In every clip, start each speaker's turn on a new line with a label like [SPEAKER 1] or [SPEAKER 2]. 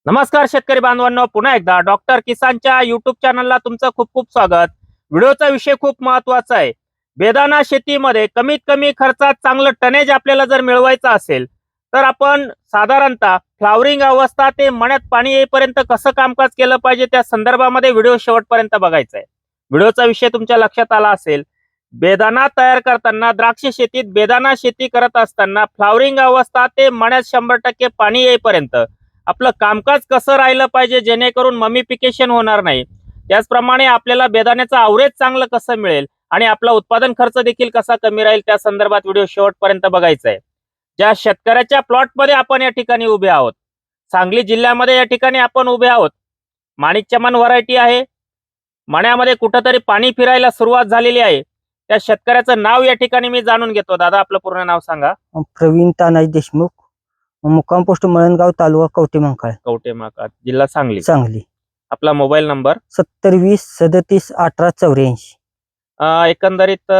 [SPEAKER 1] नमस्कार शेतकरी बांधवांनो, पुन्हा एकदा डॉक्टर किसानच्या युट्यूब चॅनलला तुमचं खूप खूप स्वागत। व्हिडिओचा विषय खूप महत्त्वाचा आहे। बेदाणा शेतीमध्ये कमीत कमी खर्चात चांगलं टनेज आपल्याला जर मिळवायचं असेल तर आपण साधारणतः फ्लावरिंग अवस्था ते मण्यात पाणी येईपर्यंत कसं कामकाज केलं पाहिजे त्या संदर्भामध्ये व्हिडिओ शेवटपर्यंत बघायचा आहे। व्हिडिओचा विषय तुमच्या लक्षात आला असेल। बेदाणा तयार करताना, द्राक्ष शेतीत बेदाणा शेती करत असताना फ्लावरिंग अवस्था ते मण्यात 100% पाणी येईपर्यंत आपलं कामकाज कसं राहिलं पाहिजे जेणेकरून ममीफिकेशन होणार नाही। त्याचप्रमाणे आपल्याला बेदाण्याचं आवरेज चांगलं कसं मिळेल आणि आपला उत्पादन खर्च देखील कसा कमी राहील त्या संदर्भात व्हिडिओ शेवटपर्यंत बघायचा आहे। ज्या शेतकऱ्याच्या प्लॉटमध्ये आपण या ठिकाणी उभे आहोत, सांगली जिल्ह्यामध्ये या ठिकाणी आपण उभे आहोत। माणिकचमन व्हरायटी आहे। मण्यामध्ये कुठंतरी पाणी फिरायला सुरुवात झालेली आहे। त्या शेतकऱ्याचं नाव या ठिकाणी मी जाणून घेतो। दादा, आपलं पूर्ण नाव सांगा।
[SPEAKER 2] प्रवीण तानाजी देशमुख, मुक्काम पोस्ट मळणगाव, तालुका कवठेमहांकाळ,
[SPEAKER 1] कवठेमहांकाळ, जिल्हा सांगली।
[SPEAKER 2] सांगली।
[SPEAKER 1] आपला मोबाईल नंबर
[SPEAKER 2] 7020373884।
[SPEAKER 1] एकंदरीत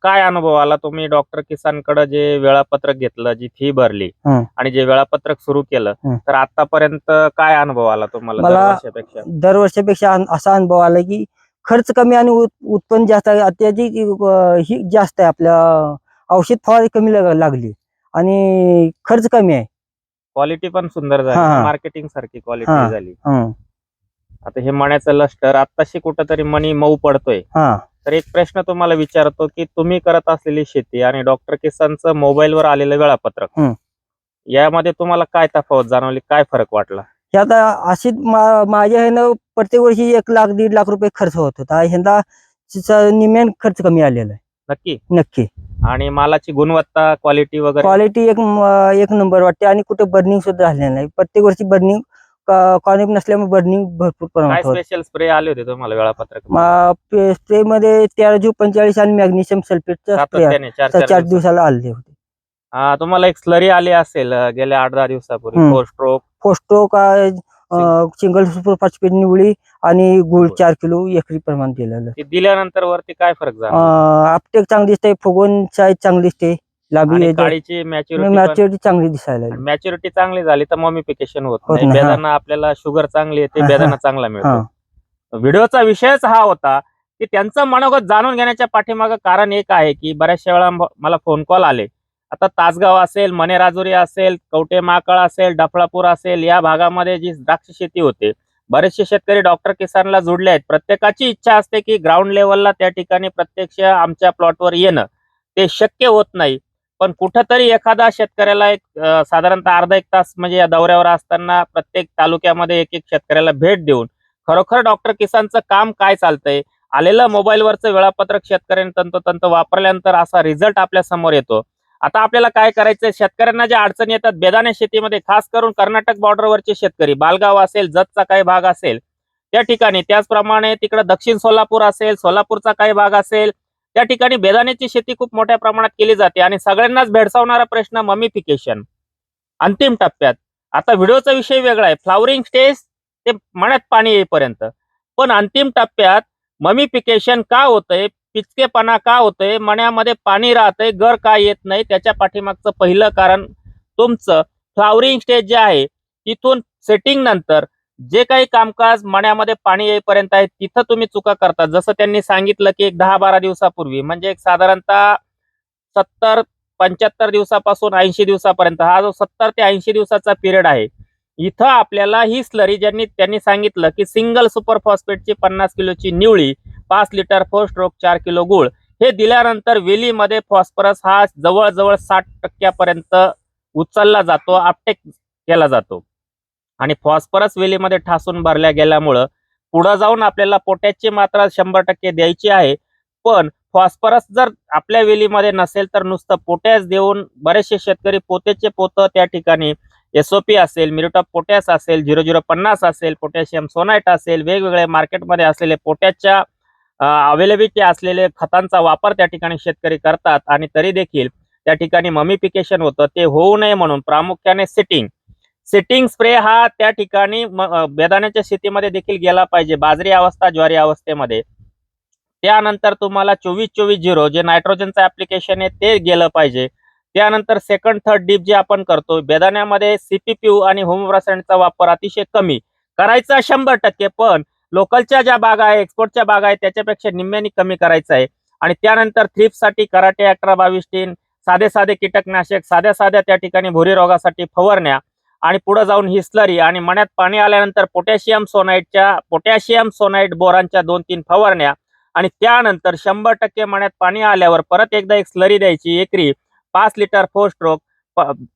[SPEAKER 1] काय अनुभव आला? तुम्ही डॉक्टर किसानकडे जे वेळापत्रक घेतलं, जी फी भरली आणि जे वेळापत्रक सुरू केलं, तर आतापर्यंत काय अनुभव आला तुम्हाला दरवर्षापेक्षा?
[SPEAKER 2] दरवर्षापेक्षा असा अनुभव आला की खर्च कमी आणि उत्पन्न जास्त आहे। त्याची ही जास्त आहे। आपल्या औषध फवारणी कमी लागली आणि खर्च कमी आहे।
[SPEAKER 1] क्वालिटी पण सुंदर झाली, मार्केटिंग सारखी क्वालिटी झाली। आता हे मण्याचं लष्टर आत्ताशी कुठंतरी मणी मऊ पडतोय। तर एक प्रश्न तुम्हाला विचारतो की तुम्ही करत असलेली शेती आणि डॉक्टर किसानचं मोबाईलवर आलेलं वेळापत्रक, यामध्ये तुम्हाला काय तफावत जाणवली, काय फरक वाटला?
[SPEAKER 2] हे आता अशी माझ्या ह्यानं प्रत्येक वर्षी 1 लाख 1.5 लाख रुपये खर्च होत होता। यंदा निम्म्यान खर्च कमी आलेला आहे।
[SPEAKER 1] नक्की
[SPEAKER 2] नक्की।
[SPEAKER 1] आणि मालाची गुणवत्ता, क्वालिटी वगैरे?
[SPEAKER 2] क्वालिटी एक नंबर वाटते आणि कुठे बर्निंग सुद्धा झालेलं नाही। प्रत्येक वर्षी बर्निंग कॉनिक नसल्यामुळे बर्निंग भरपूर प्रमाणात होते।
[SPEAKER 1] स्पेशल स्प्रे आले होते तुम्हाला वेळापत्रक?
[SPEAKER 2] स्प्रे मध्ये 13-45 आणि मॅग्नेशियम सल्फेटचा स्प्रे 4 दिवसाला आले होते।
[SPEAKER 1] तुम्हाला एक स्लरी आली असेल गेल्या 8-10 दिवसापूर्वी,
[SPEAKER 2] फोस्ट्रोक सिंगल सुपर फॉस्फेट निवळी आणि गुळ 4 किलो एकरी प्रमाण दिलेलं।
[SPEAKER 1] दिल्यानंतर वरती काय फरक झाला?
[SPEAKER 2] आपटेक चांगली दिसते, फुगवून साईज चांगली दिसते,
[SPEAKER 1] काळीची
[SPEAKER 2] मॅच्युरिटी चांगली दिसायला लागली।
[SPEAKER 1] मॅच्युरिटी चांगली झाली तर मॉमिफिकेशन होत नाही। बेदाणा आपल्याला शुगर चांगली येते, बेदाणा चांगला मिळतो। व्हिडिओचा विषयच हा होता की त्यांचं मनोगत जाणून घेण्याच्या पाठीमागं कारण एक आहे की बऱ्याचशा वेळा मला फोन कॉल आले। आता तासगाव असेल, मणेराजुरी असेल, कवठेमहांकाळ असेल, डफळापूर असेल, या भागामध्ये जी द्राक्ष शेती होते, बरेचसे शेतकरी डॉक्टर किसानला जोडले आहेत। प्रत्येकाची इच्छा असते की ग्राउंड लेवलला त्या ठिकाणी प्रत्यक्ष आमच्या प्लॉटवर येणं, ते शक्य होत नाही। पण कुठंतरी एखादा शेतकऱ्याला एक साधारणतः अर्धा 1 तास म्हणजे या दौऱ्यावर असताना प्रत्येक तालुक्यामध्ये एक शेतकऱ्याला भेट देऊन खरोखर डॉक्टर किसानचं काम काय चालतंय, आलेलं मोबाईलवरचं वेळापत्रक शेतकऱ्यांनी तंतोतंत वापरल्यानंतर असा रिझल्ट आपल्या समोर येतो। आता आपल्याला काय करायचंय, शेतकऱ्यांना ज्या अडचणी येतात बेदाणे शेतीमध्ये, खास करून कर्नाटक बॉर्डरवरचे शेतकरी, बालगाव असेल, जतचा काही भाग असेल त्या ठिकाणी, त्याचप्रमाणे तिकडे दक्षिण सोलापूर असेल, सोलापूरचा काही भाग असेल, त्या ठिकाणी बेदाण्याची शेती खूप मोठ्या प्रमाणात केली जाते आणि सगळ्यांनाच भेडसावणारा प्रश्न ममीफिकेशन अंतिम टप्प्यात। आता व्हिडिओचा विषय वेगळा आहे, फ्लावरिंग स्टेज ते मण्यात पाणी येईपर्यंत, पण अंतिम टप्प्यात ममीफिकेशन का होतंय, पिचकेपणा का होतंय, मण्यामध्ये पाणी राहतंय, गर का येत नाही, त्याच्या पाठीमागचं पहिलं कारण तुमचं फ्लावरिंग स्टेज जे आहे तिथून सेटिंग नंतर जे काही कामकाज मण्यामध्ये पाणी येईपर्यंत आहे तिथं तुम्ही चुका करता। जसं त्यांनी सांगितलं की एक 10-12 दिवसापूर्वी, म्हणजे एक साधारणतः 70-75 दिवसापासून 80 दिवसापर्यंत हा जो 70 ते 80 दिवसाचा पिरियड आहे, इथं आपल्याला ही स्लरी त्यांनी सांगितलं की सिंगल सुपर फॉस्फेटची 50 किलोची निवळी, 5 लिटर फोस्ट्रोक, 4 किलो गुळ, हे दिल्यानंतर वेलीमध्ये फॉस्फरस हा जवळजवळ 60% पर्यंत उचलला जातो, अपटेक केला जातो आणि फॉस्फरस वेलीमध्ये ठासून भरल्या गेल्यामुळं पुढे जाऊन आपल्याला पोटॅशची मात्रा 100% द्यायची आहे। पण फॉस्फरस जर आपल्या वेलीमध्ये नसेल तर नुसतं पोटॅश देऊन बरेचसे शेतकरी पोतेचे पोतं त्या ठिकाणी SOP असेल, म्युरेट ऑफ पोटॅश असेल, 0050 असेल, पोटॅशियम सोनाइट असेल, वेगवेगळे मार्केटमध्ये असलेले पोटॅशच्या अवेलेबिलिटी असलेले खतांचा वापर त्या ठिकाणी शेतकरी करतात आणि तरी देखील त्या ठिकाणी ममीफिकेशन होतं। ते होऊ नये म्हणून प्रामुख्याने सेटिंग स्प्रे हा त्या ठिकाणी बेदाण्याच्या शेतीमध्ये देखील गेला पाहिजे, बाजरी अवस्था, ज्वारी अवस्थेमध्ये। त्यानंतर तुम्हाला 24-24-0 जे नायट्रोजनचं ऍप्लिकेशन आहे ते गेलं पाहिजे। त्यानंतर सेकंड थर्ड डीप जे आपण करतो, बेदाण्यामध्ये CPPU आणि होमोब्रासॅनचा वापर अतिशय कमी करायचा 100%, पण लोकलच्या ज्या बागा आहे, एक्सपोर्टच्या बागा आहे, त्याच्यापेक्षा निम्म्याने कमी करायचं आहे. आणि त्यानंतर थ्रिप्ससाठी कराटे 18-22 साधे कीटकनाशक, साध्या त्या ठिकाणी भुरी रोगासाठी फवारण्या, आणि पुढे जाऊन ही स्लरी, आणि मण्यात पाणी आल्यानंतर पोटॅशियम सोनाइट बोरांच्या 2-3 फवारण्या, आणि त्यानंतर 100% मण्यात पाणी आल्यावर परत एकदा एक स्लरी द्यायची. एकरी 5 लिटर 4 स्ट्रोक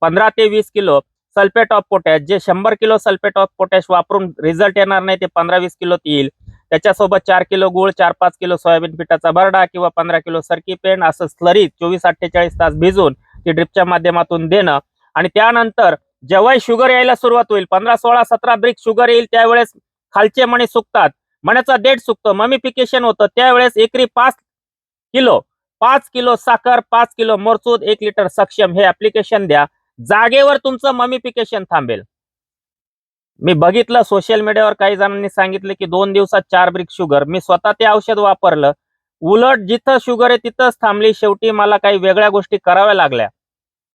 [SPEAKER 1] 15 ते 20 किलो सल्फेट ऑफ पोटॅश. जे 100 किलो सल्फेट ऑफ पोटॅश वापरून रिझल्ट येणार नाही, ते 15-20 किलोत येईल. त्याच्यासोबत 4 किलो गुळ, 4-5 किलो सोयाबीन पिठाचा भरडा किंवा 15 किलो सरकी पेंड असं स्लरी 24-48 तास भिजून ती ड्रिपच्या माध्यमातून देणं. आणि त्यानंतर जेव्हा शुगर यायला सुरुवात होईल, 15, 16, 17 ब्रिक शुगर येईल, त्यावेळेस खालचे मणी सुकतात, मण्याचा देठ सुकतो, ममिफिकेशन होतं, त्यावेळेस एकरी 5 किलो साखर, 5 किलो मोरचूद, 1 लिटर सक्षम हे ऍप्लिकेशन द्या. जागेवर तुमचं ममिफिकेशन थांबेल. मी बघितलं सोशल मीडियावर काही जणांनी सांगितलं की 2 दिवसात 4 ब्रिक शुगर. मी स्वतः ते औषध वापरलं, उलट जिथं शुगर आहे तिथंच थांबली. शेवटी मला काही वेगळ्या गोष्टी कराव्या लागल्या.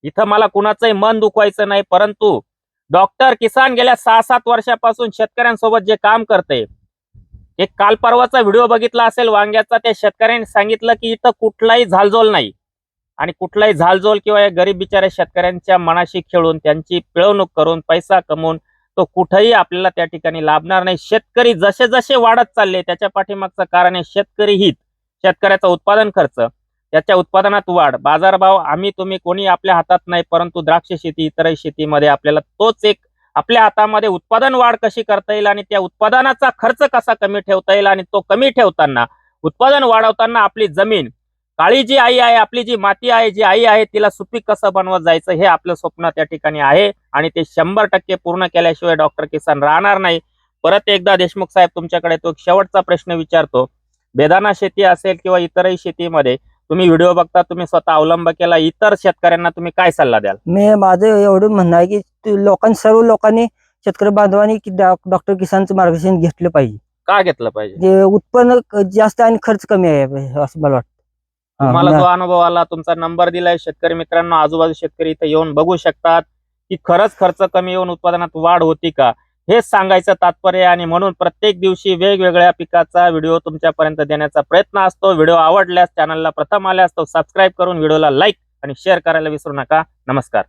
[SPEAKER 1] इथं मला कुणाचंही मन दुखवायचं नाही, परंतु डॉक्टर किसान गेल्या 6-7 वर्षापासून शेतकऱ्यांसोबत जे काम करते, एक काल परवाचा व्हिडिओ बघितला असेल वांग्याचा, त्या शेतकऱ्यांनी सांगितलं की इथं कुठलाही झालझोल नाही, आणि कुठलाही झालझोल किंवा या गरीब बिचाऱ्या शेतकऱ्यांच्या मनाशी खेळून त्यांची पिळवणूक करून पैसा कमवून तो कुठेही आपल्याला त्या ठिकाणी लाभणार नाही. शेतकरी जसे जसे वाढत चालले त्याच्या पाठीमागचं कारण आहे शेतकरी हित, शेतकऱ्याचा उत्पादन खर्च, त्याच्या उत्पादनात वाढ, बाजारभाव आम्ही तुम्ही कोणी आपल्या हातात नाही, परंतु द्राक्ष शेती इतरही शेतीमध्ये आपल्याला तोच एक आपल्या हातामध्ये उत्पादन वाढ कशी करता येईल आणि त्या उत्पादनाचा खर्च कसा कमी ठेवता येईल, आणि तो कमी ठेवताना उत्पादन वाढवताना आपली जमीन काळी जी आई आहे, आपली जी माती आहे, जी आई आहे, तिला सुपीक कसं बनवत जायचं हे आपलं स्वप्न त्या ठिकाणी आहे, आणि ते 100% पूर्ण केल्याशिवाय डॉक्टर किसान राहणार नाही. परत एकदा देशमुख साहेब तुमच्याकडे तो शेवटचा प्रश्न विचारतो. बेदाणा शेती असेल किंवा इतरही शेतीमध्ये तुम्ही व्हिडिओ बघता, तुम्ही स्वतः अवलंब केला, इतर शेतकऱ्यांना तुम्ही काय सल्ला द्याल?
[SPEAKER 2] माझं एवढं म्हणणं आहे की सर्व लोकांनी शेतकरी बांधवांनी डॉक्टर किसानचं मार्गदर्शन घेतलं पाहिजे.
[SPEAKER 1] का घेतलं पाहिजे?
[SPEAKER 2] जे उत्पन्न जास्त आणि खर्च कमी आहे असं मला वाटतं.
[SPEAKER 1] तुम्हाला जो अनुभव आला, तुमचा नंबर दिलाय, शेतकरी मित्रांनो, आजूबाजू शेतकरी इथे येऊन बघू शकतात की खरंच खर्च कमी येऊन उत्पादनात वाढ होती का, हेच सांगायचं तात्पर्य. आणि म्हणून प्रत्येक दिवशी वेगवेगळ्या पिकाचा व्हिडिओ तुमच्यापर्यंत देण्याचा प्रयत्न असतो. व्हिडिओ आवडल्यास, चॅनलला प्रथम आल्यास तो सबस्क्राईब करून व्हिडिओला लाईक आणि शेअर करायला विसरू नका. नमस्कार.